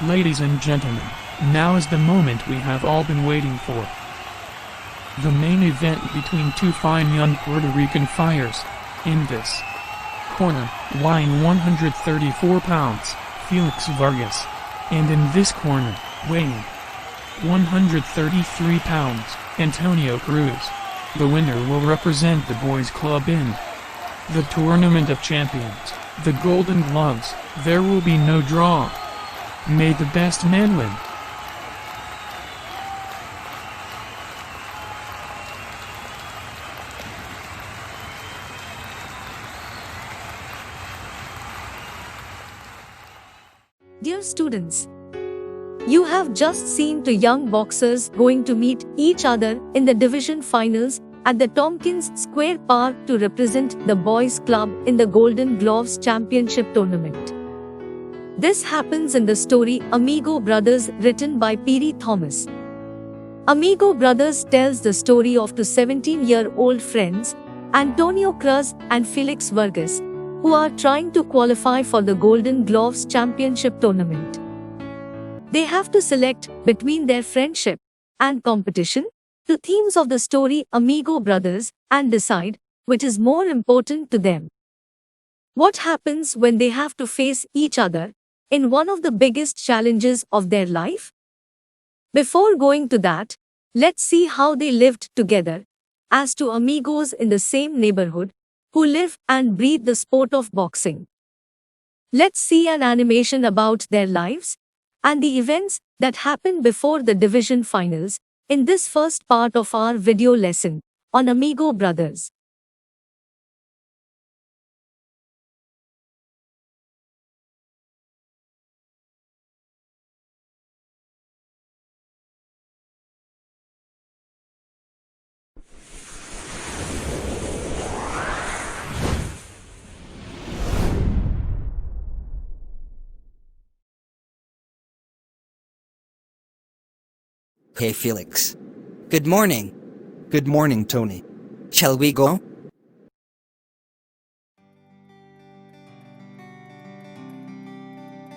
Ladies and gentlemen, now is the moment we have all been waiting for. The main event between two fine young Puerto Rican fighters. In this corner, weighing 134 pounds, Felix Vargas. And in this corner, weighing 133 pounds, Antonio Cruz. The winner will represent the boys' club in the Tournament of Champions, the Golden Gloves. There will be no draw. May the best man win. Dear students, you have just seen two young boxers going to meet each other in the division finals at the Tompkins Square Park to represent the boys' club in the Golden Gloves Championship tournament. This happens in the story Amigo Brothers, written by Piri Thomas. Amigo Brothers tells the story of two 17-year-old friends, Antonio Cruz and Felix Vargas, who are trying to qualify for the Golden Gloves Championship tournament. They have to select between their friendship and competition, the themes of the story Amigo Brothers, and decide which is more important to them. What happens when they have to face each other in one of the biggest challenges of their life? Before going to that, let's see how they lived together as two amigos in the same neighborhood who live and breathe the sport of boxing. Let's see an animation about their lives and the events that happened before the division finals in this first part of our video lesson on Amigo Brothers. Hey Felix. Good morning. Good morning, Tony. Shall we go?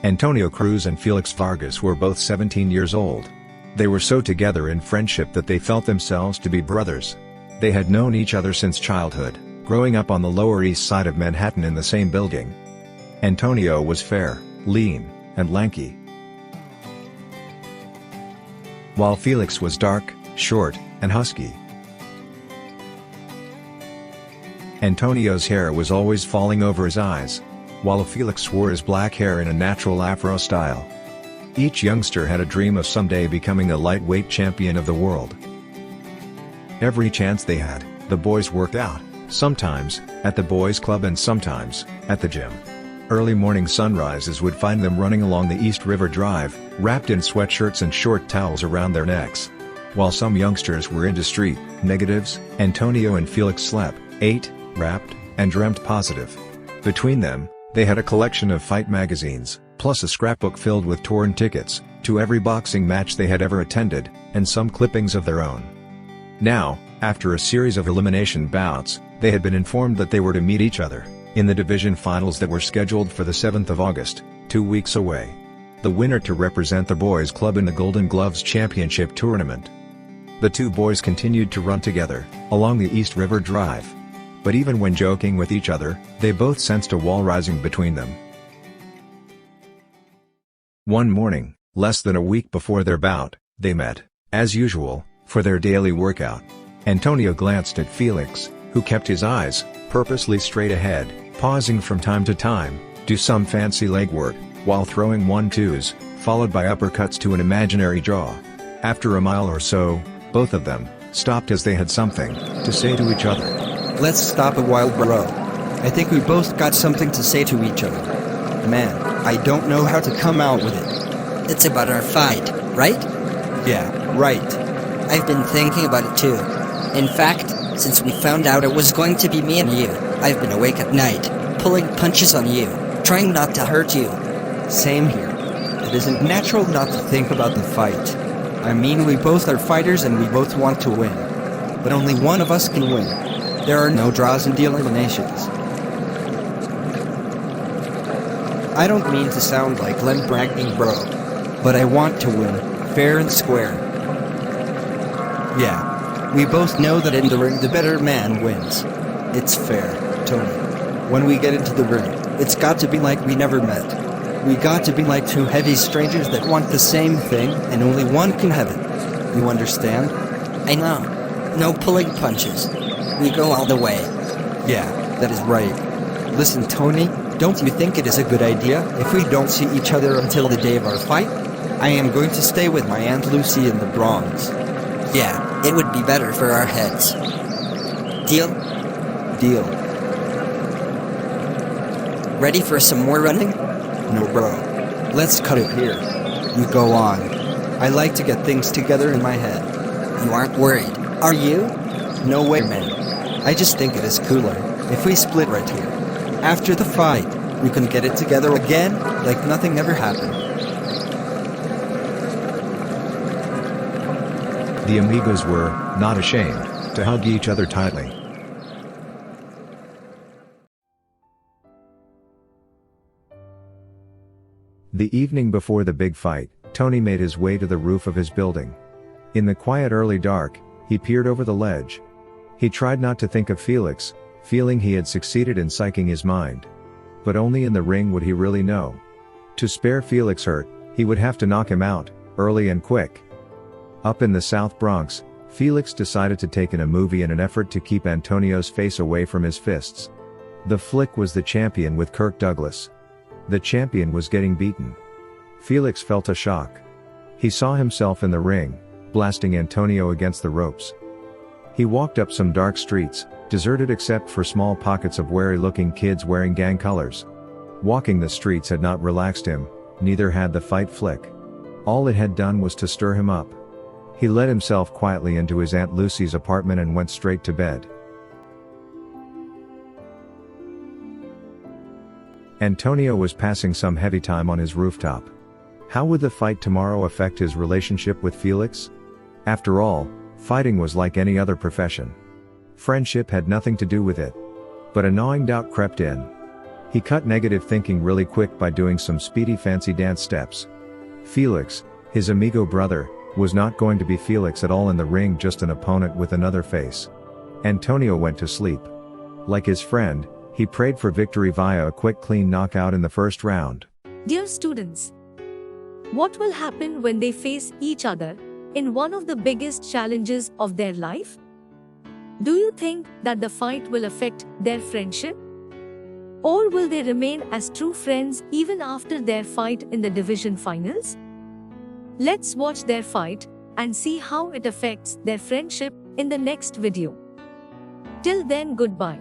Antonio Cruz and Felix Vargas were both 17 years old. They were so together in friendship that they felt themselves to be brothers. They had known each other since childhood, growing up on the Lower East Side of Manhattan in the same building. Antonio was fair, lean, and lanky, while Felix was dark, short, and husky. Antonio's hair was always falling over his eyes, while Felix wore his black hair in a natural afro style. Each youngster had a dream of someday becoming a lightweight champion of the world. Every chance they had, the boys worked out, sometimes at the boys' club and sometimes at the gym. Early morning sunrises would find them running along the East River Drive, wrapped in sweatshirts and short towels around their necks. While some youngsters were into street negatives, Antonio and Felix slept, ate, rapped, and dreamt positive. Between them, they had a collection of fight magazines, plus a scrapbook filled with torn tickets to every boxing match they had ever attended, and some clippings of their own. Now, after a series of elimination bouts, they had been informed that they were to meet each other in the division finals that were scheduled for the 7th of August, 2 weeks away. The winner to represent the boys' club in the Golden Gloves Championship tournament. The two boys continued to run together along the East River Drive. But even when joking with each other, they both sensed a wall rising between them. One morning, less than a week before their bout, they met, as usual, for their daily workout. Antonio glanced at Felix, who kept his eyes purposely straight ahead, pausing from time to time, do some fancy leg work, while throwing 1-2s, followed by uppercuts to an imaginary jaw. After a mile or so, both of them stopped as they had something to say to each other. Let's stop a while, bro. I think we both got something to say to each other. Man, I don't know how to come out with it. It's about our fight, right? Yeah, right. I've been thinking about it too. In fact, since we found out it was going to be me and you, I've been awake at night, pulling punches on you, trying not to hurt you. Same here. It isn't natural not to think about the fight. I mean, we both are fighters and we both want to win. But only one of us can win. There are no draws in the eliminations. I don't mean to sound like Len bragging, bro. but I want to win, fair and square. Yeah, we both know that in the ring the better man wins. It's fair, Tony. When we get into the ring, it's got to be like we never met. We got to be like two heavy strangers that want the same thing, and only one can have it. You understand? I know. No pulling punches. We go all the way. Yeah, that is right. Listen, Tony, don't you think it is a good idea if we don't see each other until the day of our fight? I am going to stay with my Aunt Lucy in the Bronx. Yeah, it would be better for our heads. Deal? Deal. Ready for some more running? No, bro. Let's cut it here. You go on. I like to get things together in my head. You aren't worried, are you? No way, man. I just think it is cooler if we split right here. After the fight, we can get it together again like nothing ever happened. The amigos were not ashamed to hug each other tightly. The evening before the big fight, Tony made his way to the roof of his building. In the quiet early dark, he peered over the ledge. He tried not to think of Felix, feeling he had succeeded in psyching his mind. But only in the ring would he really know. To spare Felix hurt, he would have to knock him out, early and quick. Up in the South Bronx, Felix decided to take in a movie in an effort to keep Antonio's face away from his fists. The flick was The Champion with Kirk Douglas. The champion was getting beaten. Felix felt a shock. He saw himself in the ring, blasting Antonio against the ropes. He walked up some dark streets, deserted except for small pockets of wary-looking kids wearing gang colors. Walking the streets had not relaxed him, neither had the fight flick. All it had done was to stir him up. He let himself quietly into his Aunt Lucy's apartment and went straight to bed. Antonio was passing some heavy time on his rooftop. How would the fight tomorrow affect his relationship with Felix? After all, fighting was like any other profession. Friendship had nothing to do with it. But a gnawing doubt crept in. He cut negative thinking really quick by doing some speedy fancy dance steps. Felix, his amigo brother, was not going to be Felix at all in the ring, just an opponent with another face. Antonio went to sleep. Like his friend, he prayed for victory via a quick clean knockout in the first round. Dear students, what will happen when they face each other in one of the biggest challenges of their life? Do you think that the fight will affect their friendship? Or will they remain as true friends even after their fight in the division finals? Let's watch their fight and see how it affects their friendship in the next video. Till then, goodbye.